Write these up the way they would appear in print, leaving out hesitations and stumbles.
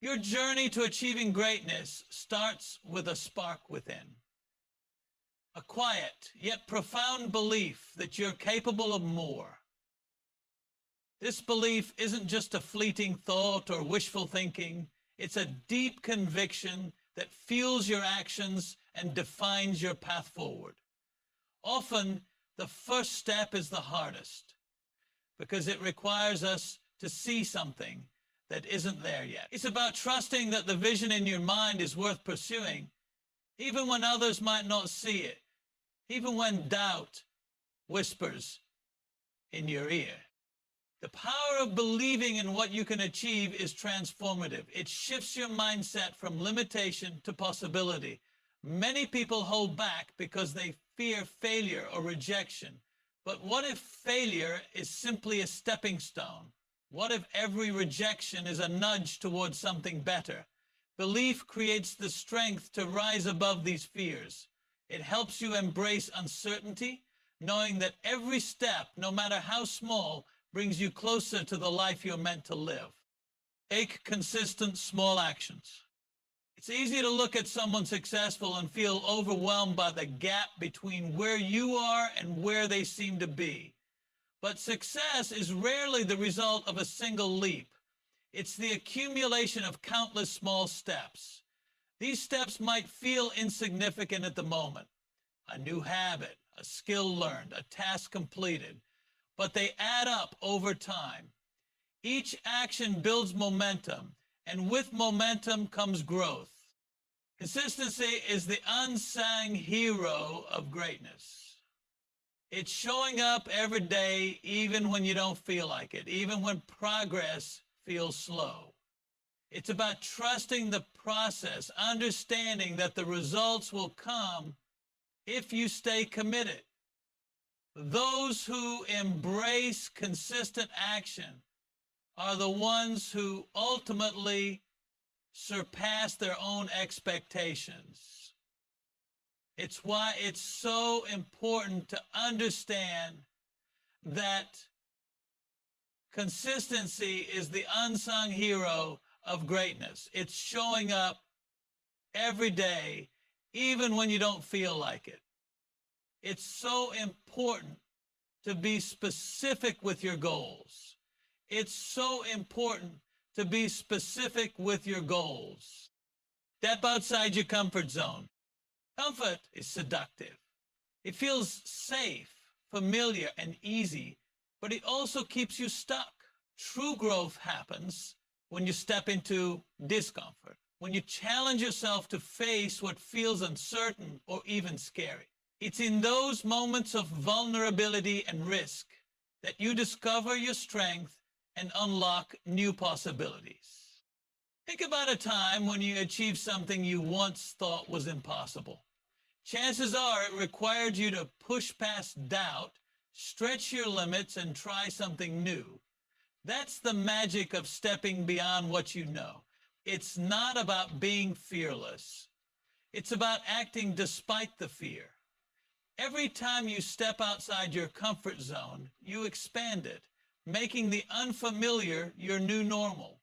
Your journey to achieving greatness starts with a spark within, a quiet yet profound belief that you're capable of more. This belief isn't just a fleeting thought or wishful thinking. It's a deep conviction that fuels your actions and defines your path forward. Often, the first step is the hardest because it requires us to see something that isn't there yet. It's about trusting that the vision in your mind is worth pursuing, even when others might not see it, even when doubt whispers in your ear. The power of believing in what you can achieve is transformative. It shifts your mindset from limitation to possibility. Many people hold back because they fear failure or rejection. But what if failure is simply a stepping stone? What if every rejection is a nudge towards something better? Belief creates the strength to rise above these fears. It helps you embrace uncertainty, knowing that every step, no matter how small, brings you closer to the life you're meant to live. Take consistent small actions. It's easy to look at someone successful and feel overwhelmed by the gap between where you are and where they seem to be. But success is rarely the result of a single leap. It's the accumulation of countless small steps. These steps might feel insignificant at the moment. A new habit, a skill learned, a task completed. But they add up over time. Each action builds momentum, and with momentum comes growth. Consistency is the unsung hero of greatness. It's showing up every day, even when you don't feel like it, even when progress feels slow. It's about trusting the process, understanding that the results will come if you stay committed. Those who embrace consistent action are the ones who ultimately surpass their own expectations. It's why it's so important to understand that consistency is the unsung hero of greatness. It's showing up every day, even when you don't feel like it. It's so important to be specific with your goals. It's so important to be specific with your goals. Step outside your comfort zone. Comfort is seductive. It feels safe, familiar, and easy, but it also keeps you stuck. True growth happens when you step into discomfort, when you challenge yourself to face what feels uncertain or even scary. It's in those moments of vulnerability and risk that you discover your strength and unlock new possibilities. Think about a time when you achieved something you once thought was impossible. Chances are it required you to push past doubt, stretch your limits, and try something new. That's the magic of stepping beyond what you know. It's not about being fearless. It's about acting despite the fear. Every time you step outside your comfort zone, you expand it, making the unfamiliar your new normal.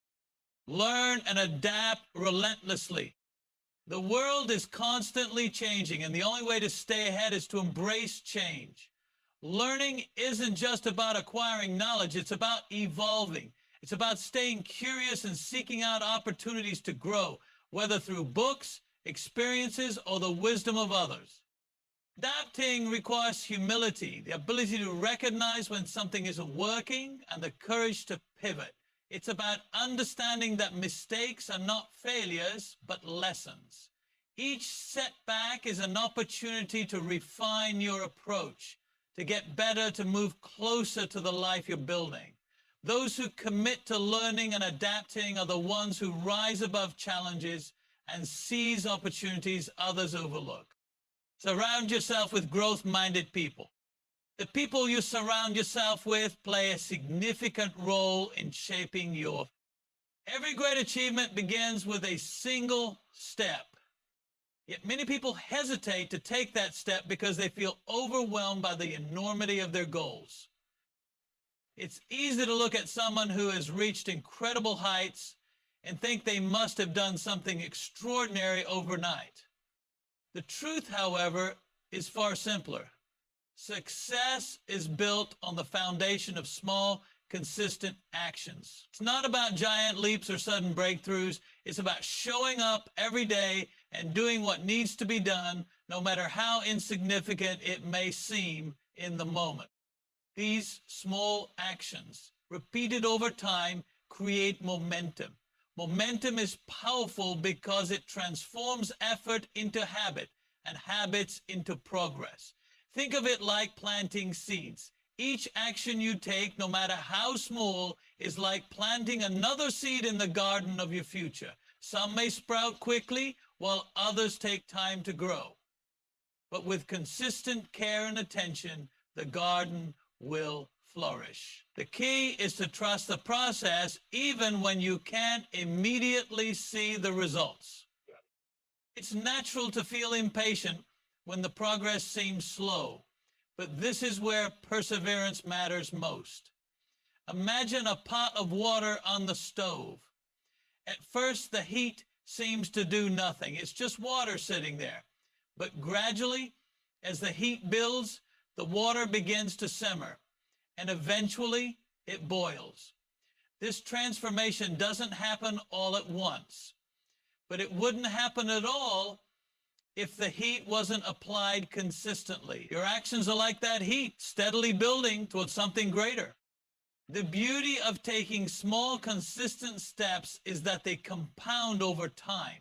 Learn and adapt relentlessly. The world is constantly changing, and the only way to stay ahead is to embrace change. Learning isn't just about acquiring knowledge, it's about evolving. It's about staying curious and seeking out opportunities to grow, whether through books, experiences, or the wisdom of others. Adapting requires humility, the ability to recognize when something isn't working, and the courage to pivot. It's about understanding that mistakes are not failures, but lessons. Each setback is an opportunity to refine your approach, to get better, to move closer to the life you're building. Those who commit to learning and adapting are the ones who rise above challenges and seize opportunities others overlook. Surround yourself with growth-minded people. The people you surround yourself with play a significant role in shaping your. Every great achievement begins with a single step. Yet many people hesitate to take that step because they feel overwhelmed by the enormity of their goals. It's easy to look at someone who has reached incredible heights and think they must have done something extraordinary overnight. The truth, however, is far simpler. Success is built on the foundation of small, consistent actions. It's not about giant leaps or sudden breakthroughs. It's about showing up every day and doing what needs to be done, no matter how insignificant it may seem in the moment. These small actions, repeated over time, create momentum. Momentum is powerful because it transforms effort into habit and habits into progress. Think of it like planting seeds. Each action you take, no matter how small, is like planting another seed in the garden of your future. Some may sprout quickly, while others take time to grow. But with consistent care and attention, the garden will flourish. The key is to trust the process even when you can't immediately see the results. It's natural to feel impatient when the progress seems slow, but this is where perseverance matters most. Imagine a pot of water on the stove. At first, the heat seems to do nothing. It's just water sitting there. But gradually, as the heat builds, the water begins to simmer, and eventually it boils. This transformation doesn't happen all at once, but it wouldn't happen at all if the heat wasn't applied consistently. Your actions are like that heat, steadily building towards something greater. The beauty of taking small, consistent steps is that they compound over time.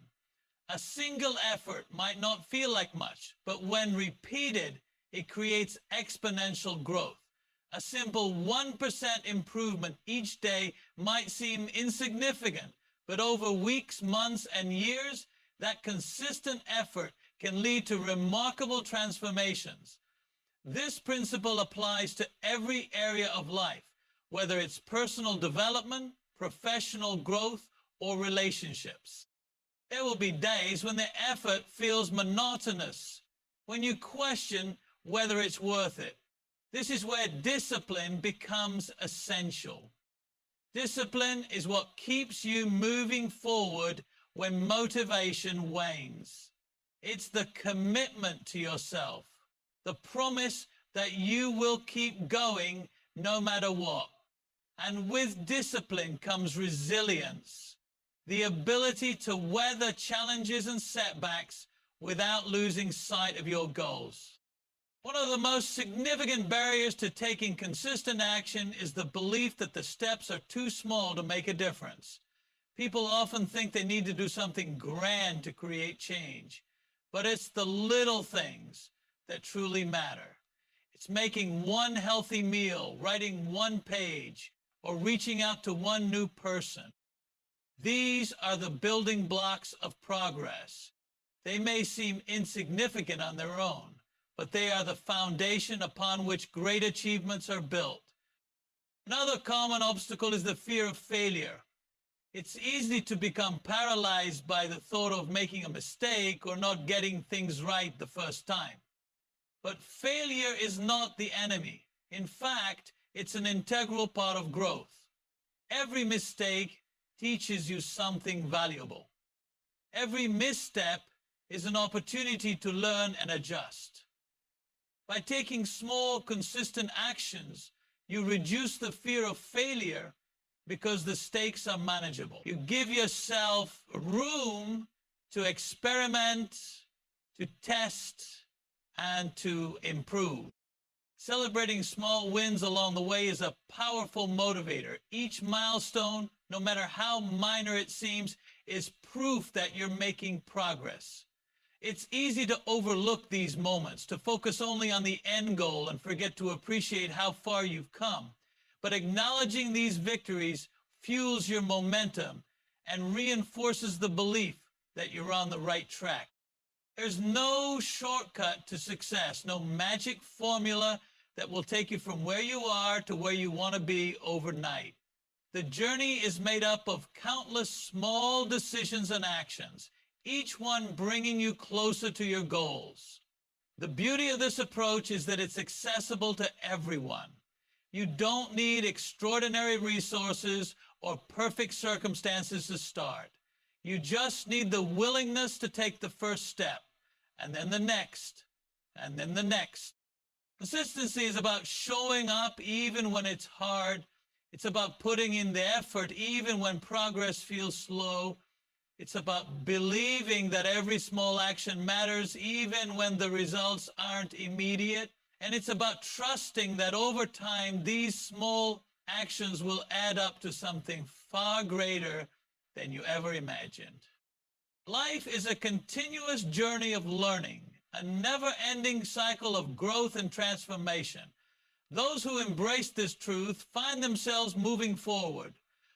A single effort might not feel like much, but when repeated, it creates exponential growth. A simple 1% improvement each day might seem insignificant, but over weeks, months, and years, that consistent effort can lead to remarkable transformations. This principle applies to every area of life, whether it's personal development, professional growth, or relationships. There will be days when the effort feels monotonous, when you question whether it's worth it. This is where discipline becomes essential. Discipline is what keeps you moving forward when motivation wanes. It's the commitment to yourself, the promise that you will keep going no matter what. And with discipline comes resilience, the ability to weather challenges and setbacks without losing sight of your goals. One of the most significant barriers to taking consistent action is the belief that the steps are too small to make a difference. People often think they need to do something grand to create change, but it's the little things that truly matter. It's making one healthy meal, writing one page, or reaching out to one new person. These are the building blocks of progress. They may seem insignificant on their own, but they are the foundation upon which great achievements are built. Another common obstacle is the fear of failure. It's easy to become paralyzed by the thought of making a mistake or not getting things right the first time. But failure is not the enemy. In fact, it's an integral part of growth. Every mistake teaches you something valuable. Every misstep is an opportunity to learn and adjust. By taking small, consistent actions, you reduce the fear of failure because the stakes are manageable. You give yourself room to experiment, to test, and to improve. Celebrating small wins along the way is a powerful motivator. Each milestone, no matter how minor it seems, is proof that you're making progress. It's easy to overlook these moments, to focus only on the end goal and forget to appreciate how far you've come. But acknowledging these victories fuels your momentum and reinforces the belief that you're on the right track. There's no shortcut to success, no magic formula that will take you from where you are to where you want to be overnight. The journey is made up of countless small decisions and actions, each one bringing you closer to your goals. The beauty of this approach is that it's accessible to everyone. You don't need extraordinary resources or perfect circumstances to start. You just need the willingness to take the first step, and then the next, and then the next. Consistency is about showing up even when it's hard. It's about putting in the effort even when progress feels slow. It's about believing that every small action matters even when the results aren't immediate. And it's about trusting that over time, these small actions will add up to something far greater than you ever imagined. Life is a continuous journey of learning, a never-ending cycle of growth and transformation. Those who embrace this truth find themselves moving forward,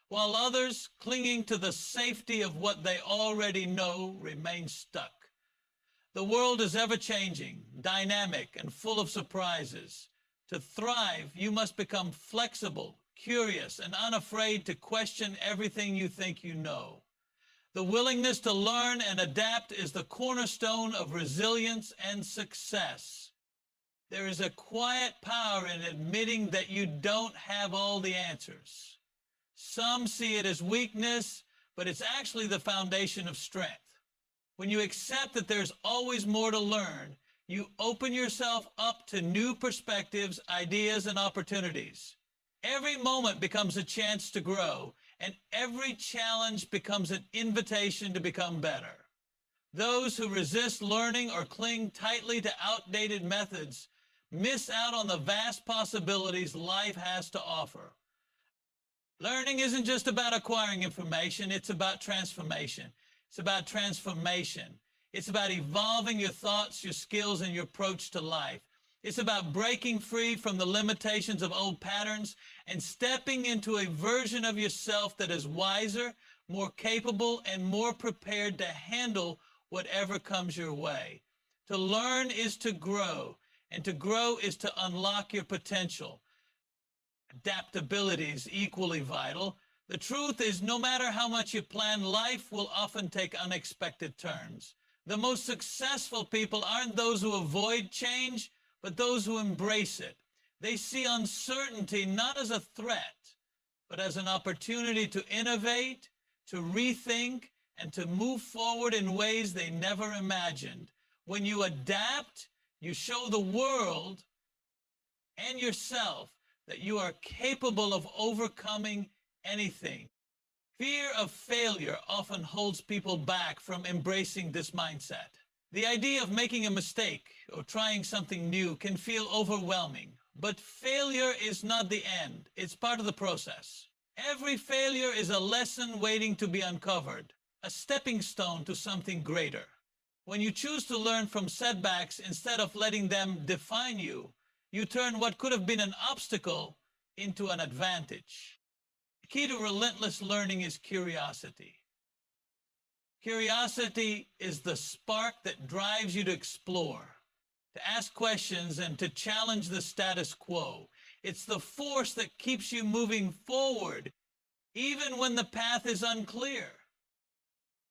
while others, clinging to the safety of what they already know, remain stuck. The world is ever-changing, dynamic, and full of surprises. To thrive, you must become flexible, curious, and unafraid to question everything you think you know. The willingness to learn and adapt is the cornerstone of resilience and success. There is a quiet power in admitting that you don't have all the answers. Some see it as weakness, but it's actually the foundation of strength. When you accept that there's always more to learn, you open yourself up to new perspectives, ideas, and opportunities. Every moment becomes a chance to grow, and every challenge becomes an invitation to become better. Those who resist learning or cling tightly to outdated methods miss out on the vast possibilities life has to offer. Learning isn't just about acquiring information, it's about transformation. It's about transformation. It's about evolving your thoughts, your skills, and your approach to life. It's about breaking free from the limitations of old patterns and stepping into a version of yourself that is wiser, more capable, and more prepared to handle whatever comes your way. To learn is to grow, and to grow is to unlock your potential. Adaptability is equally vital. The truth is, no matter how much you plan, life will often take unexpected turns. The most successful people aren't those who avoid change, but those who embrace it. They see uncertainty not as a threat, but as an opportunity to innovate, to rethink, and to move forward in ways they never imagined. When you adapt, you show the world and yourself that you are capable of overcoming anything. Fear of failure often holds people back from embracing this mindset. The idea of making a mistake or trying something new can feel overwhelming, but failure is not the end. It's part of the process. Every failure is a lesson waiting to be uncovered, a stepping stone to something greater. When you choose to learn from setbacks instead of letting them define you, you turn what could have been an obstacle into an advantage. The key to relentless learning is curiosity. Curiosity is the spark that drives you to explore, to ask questions, and to challenge the status quo. It's the force that keeps you moving forward, even when the path is unclear.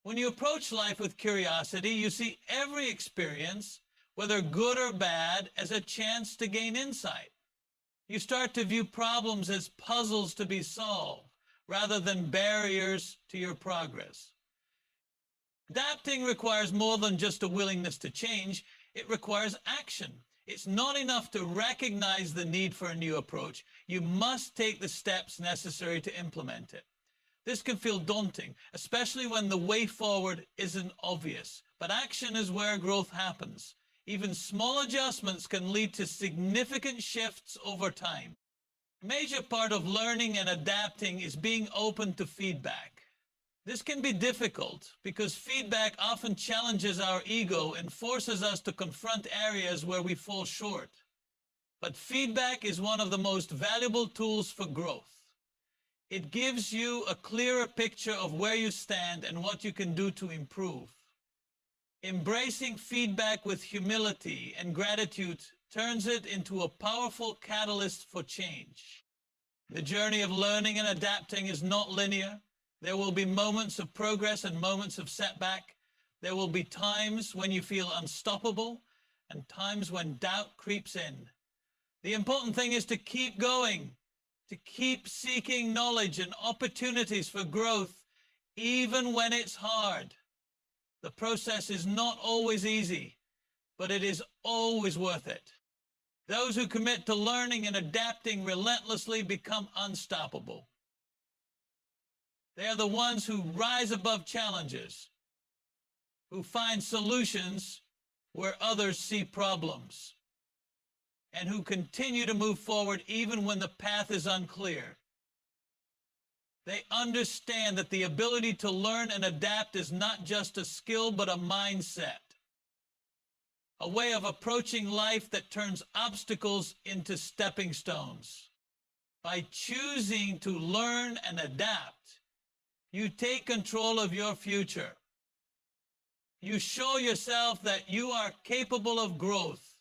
When you approach life with curiosity, you see every experience, whether good or bad, as a chance to gain insight. You start to view problems as puzzles to be solved, rather than barriers to your progress. Adapting requires more than just a willingness to change. It requires action. It's not enough to recognize the need for a new approach. You must take the steps necessary to implement it. This can feel daunting, especially when the way forward isn't obvious. But action is where growth happens. Even small adjustments can lead to significant shifts over time. A major part of learning and adapting is being open to feedback. This can be difficult because feedback often challenges our ego and forces us to confront areas where we fall short. But feedback is one of the most valuable tools for growth. It gives you a clearer picture of where you stand and what you can do to improve. Embracing feedback with humility and gratitude turns it into a powerful catalyst for change. The journey of learning and adapting is not linear. There will be moments of progress and moments of setback. There will be times when you feel unstoppable and times when doubt creeps in. The important thing is to keep going, to keep seeking knowledge and opportunities for growth, even when it's hard. The process is not always easy, but it is always worth it. Those who commit to learning and adapting relentlessly become unstoppable. They are the ones who rise above challenges, who find solutions where others see problems, and who continue to move forward even when the path is unclear. They understand that the ability to learn and adapt is not just a skill, but a mindset, a way of approaching life that turns obstacles into stepping stones. By choosing to learn and adapt, you take control of your future. You show yourself that you are capable of growth,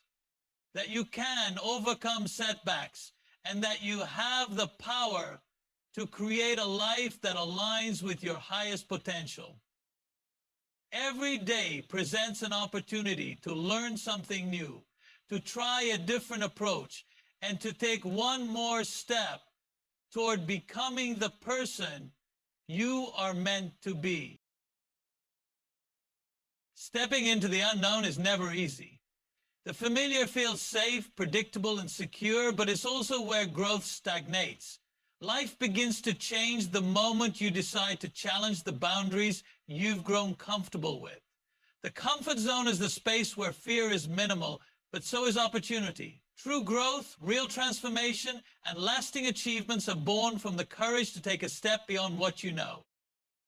that you can overcome setbacks, and that you have the power to create a life that aligns with your highest potential. Every day presents an opportunity to learn something new, to try a different approach, and to take one more step toward becoming the person you are meant to be. Stepping into the unknown is never easy. The familiar feels safe, predictable, and secure, but it's also where growth stagnates. Life begins to change the moment you decide to challenge the boundaries you've grown comfortable with. The comfort zone is the space where fear is minimal, but so is opportunity. True growth, real transformation, and lasting achievements are born from the courage to take a step beyond what you know.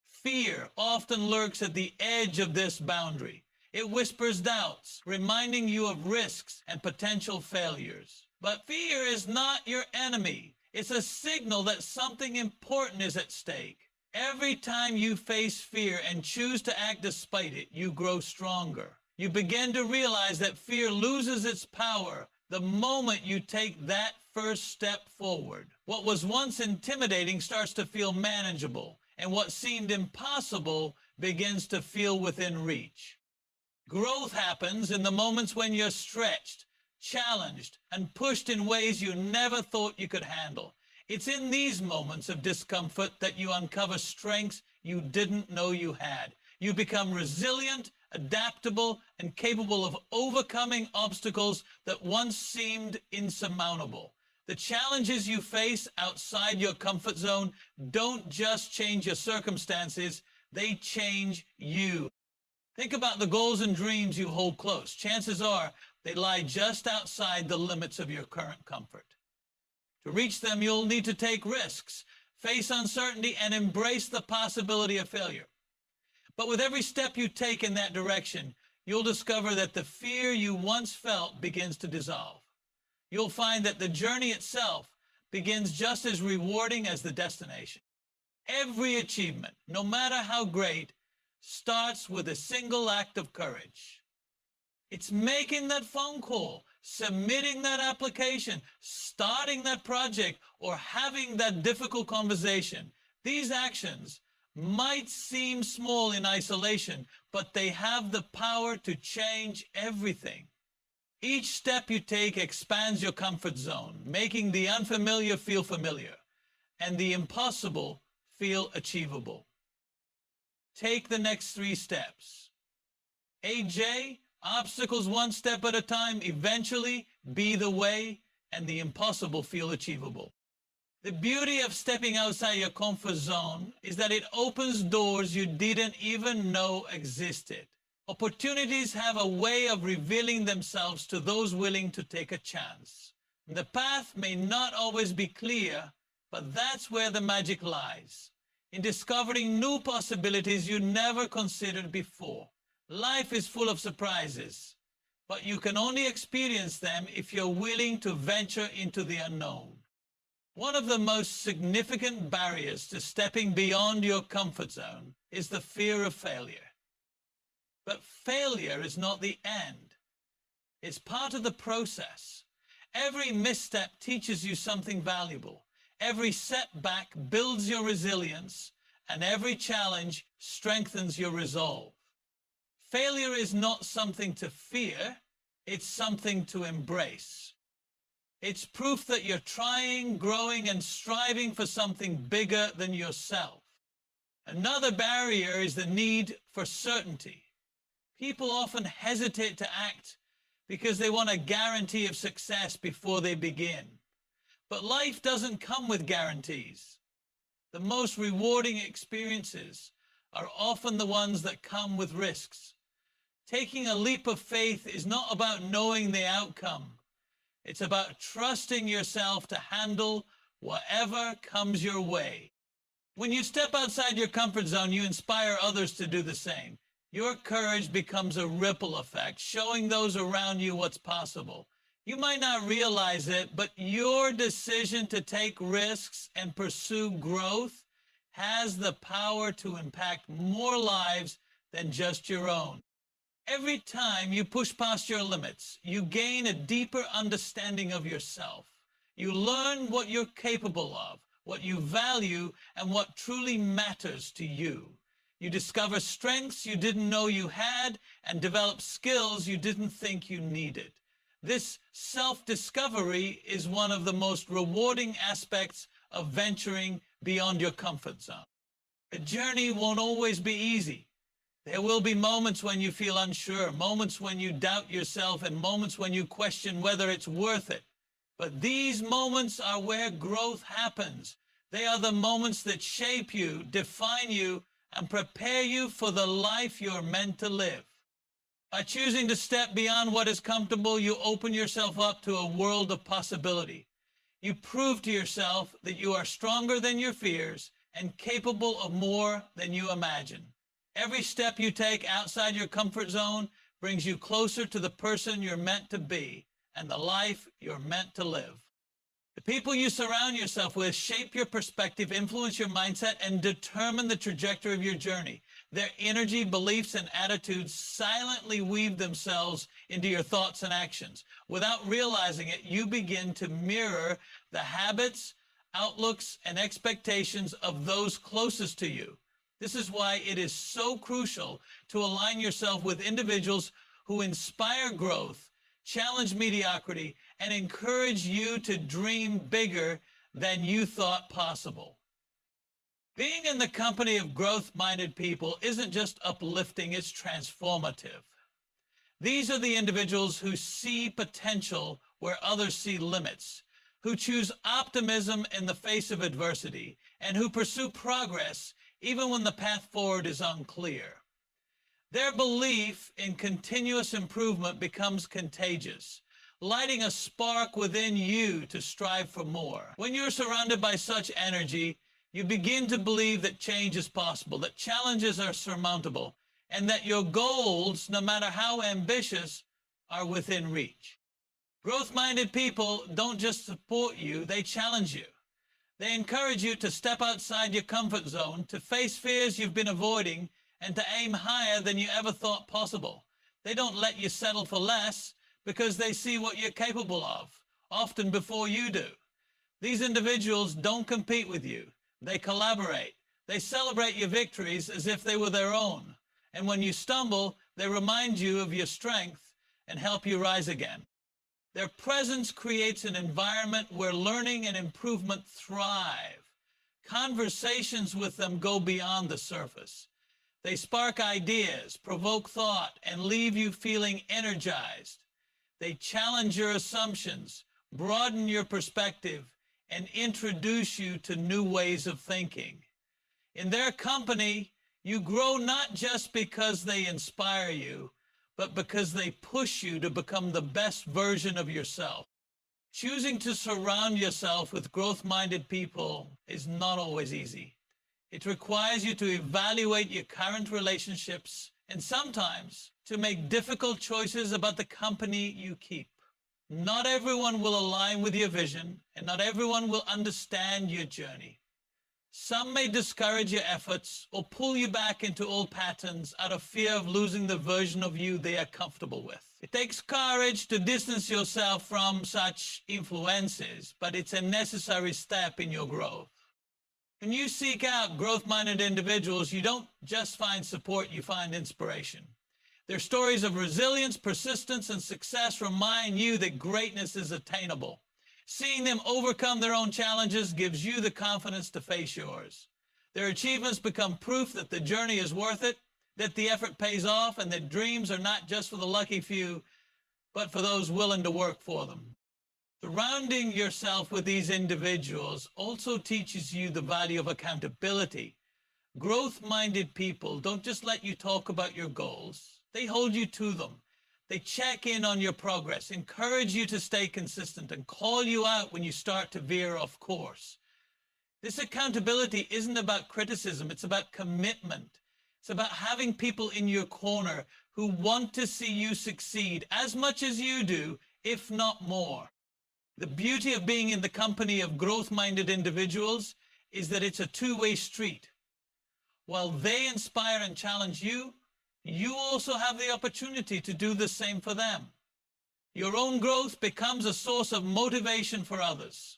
Fear often lurks at the edge of this boundary. It whispers doubts, reminding you of risks and potential failures. But fear is not your enemy. It's a signal that something important is at stake. Every time you face fear and choose to act despite it, you grow stronger. You begin to realize that fear loses its power the moment you take that first step forward. What was once intimidating starts to feel manageable, and what seemed impossible begins to feel within reach. Growth happens in the moments when you're stretched, challenged, and pushed in ways you never thought you could handle. It's in these moments of discomfort that you uncover strengths you didn't know you had. You become resilient, adaptable, and capable of overcoming obstacles that once seemed insurmountable. The challenges you face outside your comfort zone don't just change your circumstances, they change you. Think about the goals and dreams you hold close. Chances are they lie just outside the limits of your current comfort. To reach them, you'll need to take risks, face uncertainty, and embrace the possibility of failure. But with every step you take in that direction, you'll discover that the fear you once felt begins to dissolve. You'll find that the journey itself begins just as rewarding as the destination. Every achievement, no matter how great, starts with a single act of courage. It's making that phone call, submitting that application, starting that project, or having that difficult conversation. These actions might seem small in isolation, but they have the power to change everything. Each step you take expands your comfort zone, making the unfamiliar feel familiar and the impossible feel achievable. Take the next 3 steps. AJ, obstacles one step at a time, eventually be the way, and the impossible feel achievable. The beauty of stepping outside your comfort zone is that it opens doors you didn't even know existed. Opportunities have a way of revealing themselves to those willing to take a chance. The path may not always be clear, but that's where the magic lies, in discovering new possibilities you never considered before. Life is full of surprises, but you can only experience them if you're willing to venture into the unknown. One of the most significant barriers to stepping beyond your comfort zone is the fear of failure. But failure is not the end. It's part of the process. Every misstep teaches you something valuable. Every setback builds your resilience, and every challenge strengthens your resolve. Failure is not something to fear, it's something to embrace. It's proof that you're trying, growing, and striving for something bigger than yourself. Another barrier is the need for certainty. People often hesitate to act because they want a guarantee of success before they begin. But life doesn't come with guarantees. The most rewarding experiences are often the ones that come with risks. Taking a leap of faith is not about knowing the outcome. It's about trusting yourself to handle whatever comes your way. When you step outside your comfort zone, you inspire others to do the same. Your courage becomes a ripple effect, showing those around you what's possible. You might not realize it, but your decision to take risks and pursue growth has the power to impact more lives than just your own. Every time you push past your limits, you gain a deeper understanding of yourself. You learn what you're capable of, what you value, and what truly matters to you. You discover strengths you didn't know you had and develop skills you didn't think you needed. This self-discovery is one of the most rewarding aspects of venturing beyond your comfort zone. The journey won't always be easy. There will be moments when you feel unsure, moments when you doubt yourself, and moments when you question whether it's worth it. But these moments are where growth happens. They are the moments that shape you, define you, and prepare you for the life you're meant to live. By choosing to step beyond what is comfortable, you open yourself up to a world of possibility. You prove to yourself that you are stronger than your fears and capable of more than you imagine. Every step you take outside your comfort zone brings you closer to the person you're meant to be and the life you're meant to live. The people you surround yourself with shape your perspective, influence your mindset, and determine the trajectory of your journey. Their energy, beliefs, and attitudes silently weave themselves into your thoughts and actions. Without realizing it, you begin to mirror the habits, outlooks, and expectations of those closest to you. This is why it is so crucial to align yourself with individuals who inspire growth, challenge mediocrity, and encourage you to dream bigger than you thought possible. Being in the company of growth-minded people isn't just uplifting, it's transformative. These are the individuals who see potential where others see limits, who choose optimism in the face of adversity, and who pursue progress even when the path forward is unclear. Their belief in continuous improvement becomes contagious, lighting a spark within you to strive for more. When you're surrounded by such energy, you begin to believe that change is possible, that challenges are surmountable, and that your goals, no matter how ambitious, are within reach. Growth-minded people don't just support you, they challenge you. They encourage you to step outside your comfort zone, to face fears you've been avoiding, and to aim higher than you ever thought possible. They don't let you settle for less because they see what you're capable of, often before you do. These individuals don't compete with you. They collaborate. They celebrate your victories as if they were their own. And when you stumble, they remind you of your strength and help you rise again. Their presence creates an environment where learning and improvement thrive. Conversations with them go beyond the surface. They spark ideas, provoke thought, and leave you feeling energized. They challenge your assumptions, broaden your perspective, and introduce you to new ways of thinking. In their company, you grow not just because they inspire you, but because they push you to become the best version of yourself. Choosing to surround yourself with growth-minded people is not always easy. It requires you to evaluate your current relationships and sometimes to make difficult choices about the company you keep. Not everyone will align with your vision, and not everyone will understand your journey. Some may discourage your efforts or pull you back into old patterns out of fear of losing the version of you they are comfortable with. It takes courage to distance yourself from such influences, but it's a necessary step in your growth. When you seek out growth-minded individuals, you don't just find support, you find inspiration. Their stories of resilience, persistence, and success remind you that greatness is attainable. Seeing them overcome their own challenges gives you the confidence to face yours. Their achievements become proof that the journey is worth it, that the effort pays off, and that dreams are not just for the lucky few, but for those willing to work for them. Surrounding yourself with these individuals also teaches you the value of accountability. Growth-minded people don't just let you talk about your goals. They hold you to them. They check in on your progress, encourage you to stay consistent, and call you out when you start to veer off course. This accountability isn't about criticism. It's about commitment. It's about having people in your corner who want to see you succeed as much as you do, if not more. The beauty of being in the company of growth-minded individuals is that it's a two-way street. While they inspire and challenge you, you also have the opportunity to do the same for them. Your own growth becomes a source of motivation for others.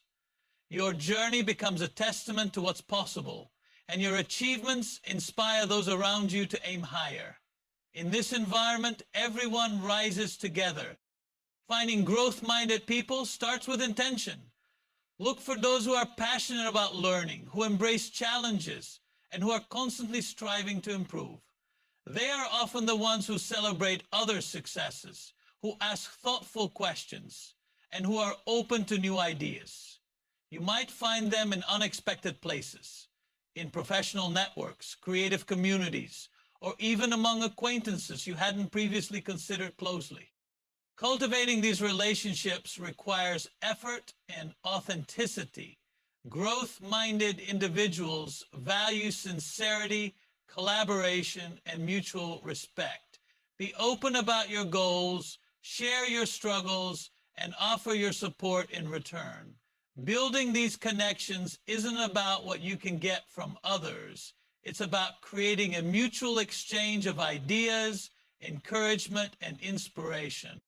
Your journey becomes a testament to what's possible, and your achievements inspire those around you to aim higher. In this environment, everyone rises together. Finding growth-minded people starts with intention. Look for those who are passionate about learning, who embrace challenges, and who are constantly striving to improve. They are often the ones who celebrate others' successes, who ask thoughtful questions, and who are open to new ideas. You might find them in unexpected places, in professional networks, creative communities, or even among acquaintances you hadn't previously considered closely. Cultivating these relationships requires effort and authenticity. Growth-minded individuals value sincerity, collaboration, and mutual respect. Be open about your goals, share your struggles, and offer your support in return. Building these connections isn't about what you can get from others. It's about creating a mutual exchange of ideas, encouragement, and inspiration.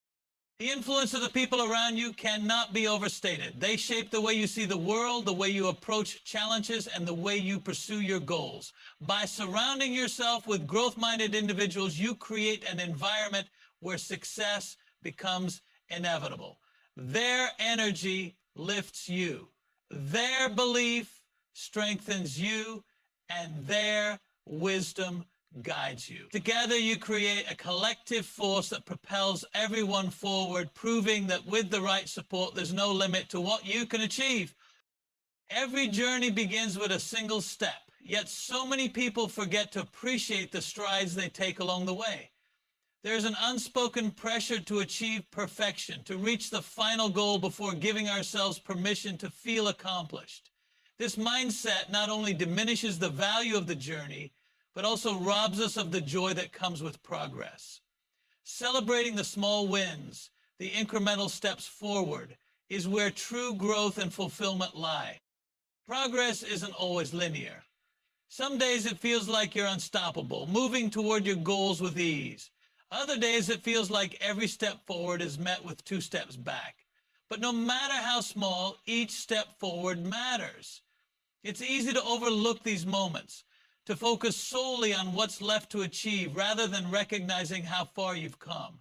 The influence of the people around you cannot be overstated. They shape the way you see the world, the way you approach challenges, and the way you pursue your goals. By surrounding yourself with growth-minded individuals, you create an environment where success becomes inevitable. Their energy lifts you. Their belief strengthens you, and their wisdom guides you. Together, you create a collective force that propels everyone forward, proving that with the right support, there's no limit to what you can achieve. Every journey begins with a single step, yet so many people forget to appreciate the strides they take along the way. There's an unspoken pressure to achieve perfection, to reach the final goal before giving ourselves permission to feel accomplished. This mindset not only diminishes the value of the journey, but also robs us of the joy that comes with progress. Celebrating the small wins, the incremental steps forward, is where true growth and fulfillment lie. Progress isn't always linear. Some days it feels like you're unstoppable, moving toward your goals with ease. Other days it feels like every step forward is met with 2 steps back. But no matter how small, each step forward matters. It's easy to overlook these moments, to focus solely on what's left to achieve rather than recognizing how far you've come.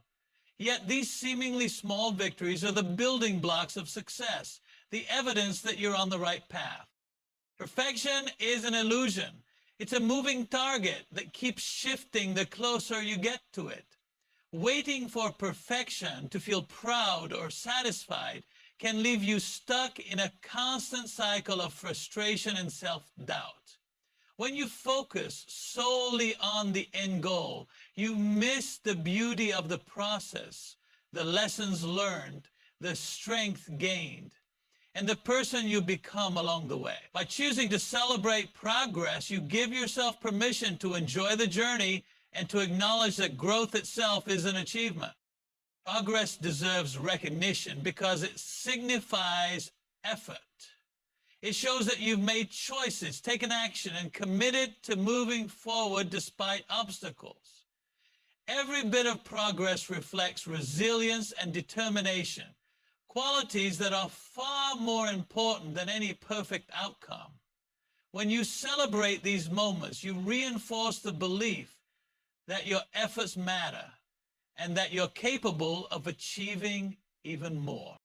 Yet these seemingly small victories are the building blocks of success, the evidence that you're on the right path. Perfection is an illusion. It's a moving target that keeps shifting the closer you get to it. Waiting for perfection to feel proud or satisfied can leave you stuck in a constant cycle of frustration and self-doubt. When you focus solely on the end goal, you miss the beauty of the process, the lessons learned, the strength gained, and the person you become along the way. By choosing to celebrate progress, you give yourself permission to enjoy the journey and to acknowledge that growth itself is an achievement. Progress deserves recognition because it signifies effort. It shows that you've made choices, taken action, and committed to moving forward despite obstacles. Every bit of progress reflects resilience and determination, qualities that are far more important than any perfect outcome. When you celebrate these moments, you reinforce the belief that your efforts matter and that you're capable of achieving even more.